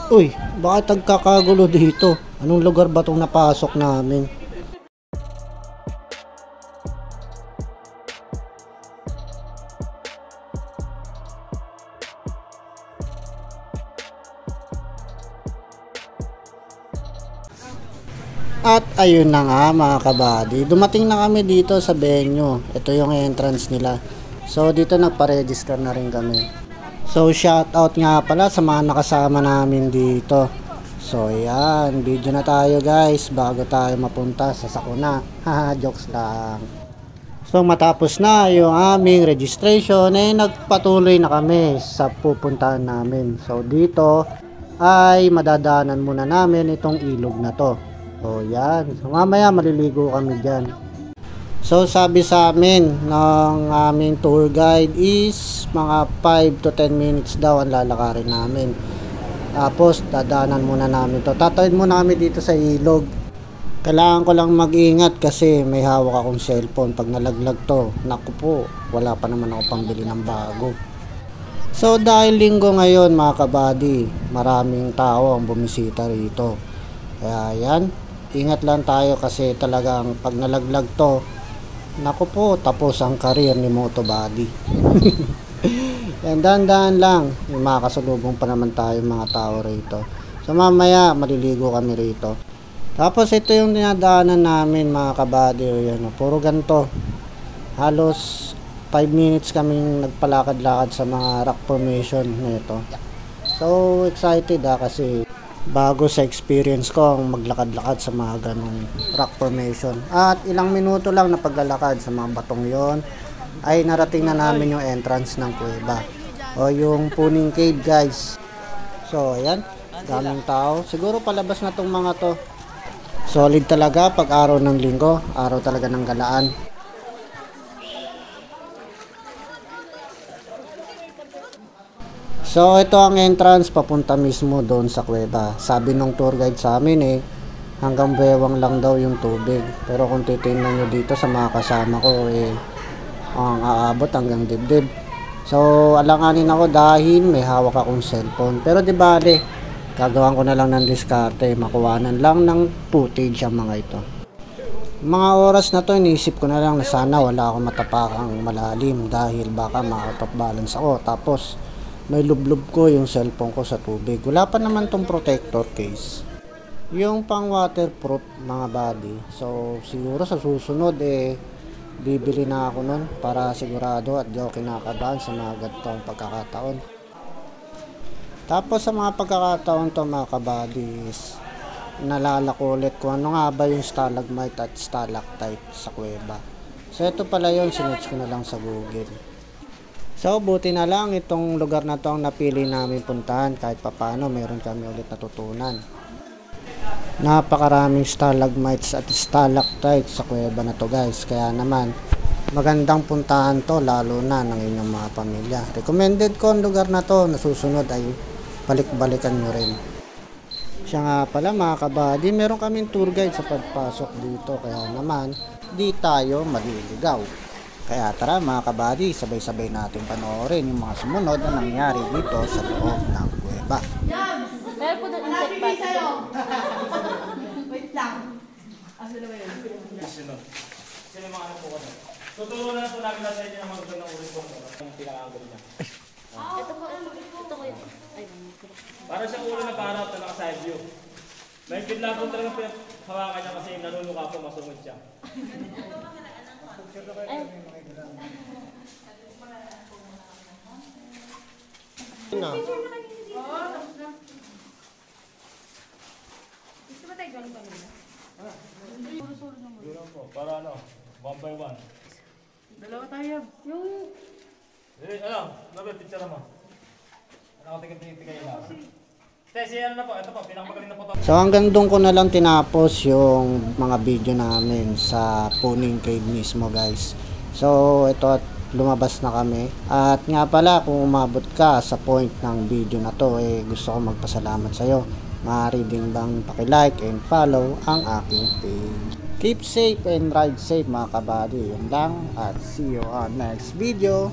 Uy, bakit nagkakagulo dito? Anong lugar ba itong napasok namin? At ayun na nga mga kabady, dumating na kami dito sa venue. Ito yung entrance nila. So dito nagpa-register na rin kami. So shout out nga pala sa mga nakasama namin dito. So yan, video na tayo guys bago tayo mapunta sa sakuna. Haha, jokes lang. So matapos na yung aming registration, nagpatuloy na kami sa pupuntahan namin. So dito ay madadaanan muna namin itong ilog na to. So yan, so mamaya maliligo kami dyan. So sabi sa amin ng aming tour guide is mga 5 to 10 minutes daw ang lalakarin namin. Tapos dadaanan muna namin to. Tatawid muna kami dito sa ilog. Kailangan ko lang mag-ingat kasi may hawak akong cellphone. Pag nalaglag to, naku po, wala pa naman ako pambili ng bago. So dahil linggo ngayon mga kabady, maraming tao ang bumisita rito. Kaya yan, ingat lang tayo kasi talagang pag nalaglag to, naku po, tapos ang career ni Motobody. Yan, dahan-dahan lang. May makakasalubong pa naman tayo mga tao rito. So mamaya maliligo kami rito. Tapos ito yung dinadaanan namin mga kabady. Yan, puro ganito. Halos 5 minutes kaming nagpalakad-lakad sa mga rock formation nito. So excited kasi bago sa experience ko ang maglakad-lakad sa mga ganong rock formation. At ilang minuto lang na paglalakad sa mga batong yon ay narating na namin yung entrance ng kuweba o yung Puning Cave guys. So ayan, daming tao. Siguro palabas na tong mga to. Solid talaga pag araw ng linggo, araw talaga ng galaan. So ito ang entrance papunta mismo doon sa kuweba. Sabi nung tour guide sa amin hanggang bewang lang daw yung tubig. Pero kung titingnan nyo dito sa mga kasama ko ang aabot hanggang dibdib. So alanganin ako dahil may hawak akong cellphone. Pero di bale, gagawin ko na lang ng diskarte, makuwanan lang ng footage ang mga ito. Mga oras na to iniisip ko na lang na sana wala akong matapakang malalim dahil baka ma-out of balance ako. Tapos may lublub ko yung cellphone ko sa tubig. Wala pa naman tong protector case, yung pang waterproof mga body. So siguro sa susunod bibili na ako nun para sigurado at di ako kinakabahan sa mga ganitong pagkakataon. Tapos sa mga pagkakataon to mga kabadis, nalala ko ulit kung ano nga ba yung stalagmite at stalactite sa kuweba. So ito pala yun, sinerch ko na lang sa Google. So buti na lang itong lugar na to ang napili namin puntahan, kahit papano meron kami ulit natutunan. Napakaraming stalagmites at stalactites sa kuweba na to guys, kaya naman magandang puntahan to lalo na ng inyong mga pamilya. Recommended ko ang lugar na to, nasusunod ay balik-balikan nyo rin. Siya nga pala mga kabady, meron kaming tour guide sa pagpasok dito, kaya naman di tayo maliligaw. Kaya tara mga kabady, sabay-sabay natin panoorin yung mga sumunod na nangyari dito sa loob ng kuweba. Meron po doon insect bite. Wait lang. Asa na ba yun? Sino? Sino yung mga anak po ka na? Tuturo na po namin nasa inyo ng mga ng uri po. Yung pinaka-angle niya. Ito po yun. Ay, para siyang ulo na parang na naka-side view. May kidla po talagang hawakan niya kasi nanunuka po, masungod siya. ay. Na. Gusto ba tayo gano'n kanina? Duro po, para ano, 1 by 1. Dalawa tayo. Yung... Nabe, picture mo. Nakatingin-tingin lang. Kasi ano na po, ito po, pinakamagaling na po to. So hanggang doon ko na lang tinapos yung mga video namin sa Puning Cave mismo guys. So ito at lumabas na kami. At nga pala kung umabot ka sa point ng video na to, gusto ko magpasalamat sa iyo. Maaari din bang paki-like and follow ang aking page. Keep safe and ride safe mga kabady. Yun lang at see you on next video.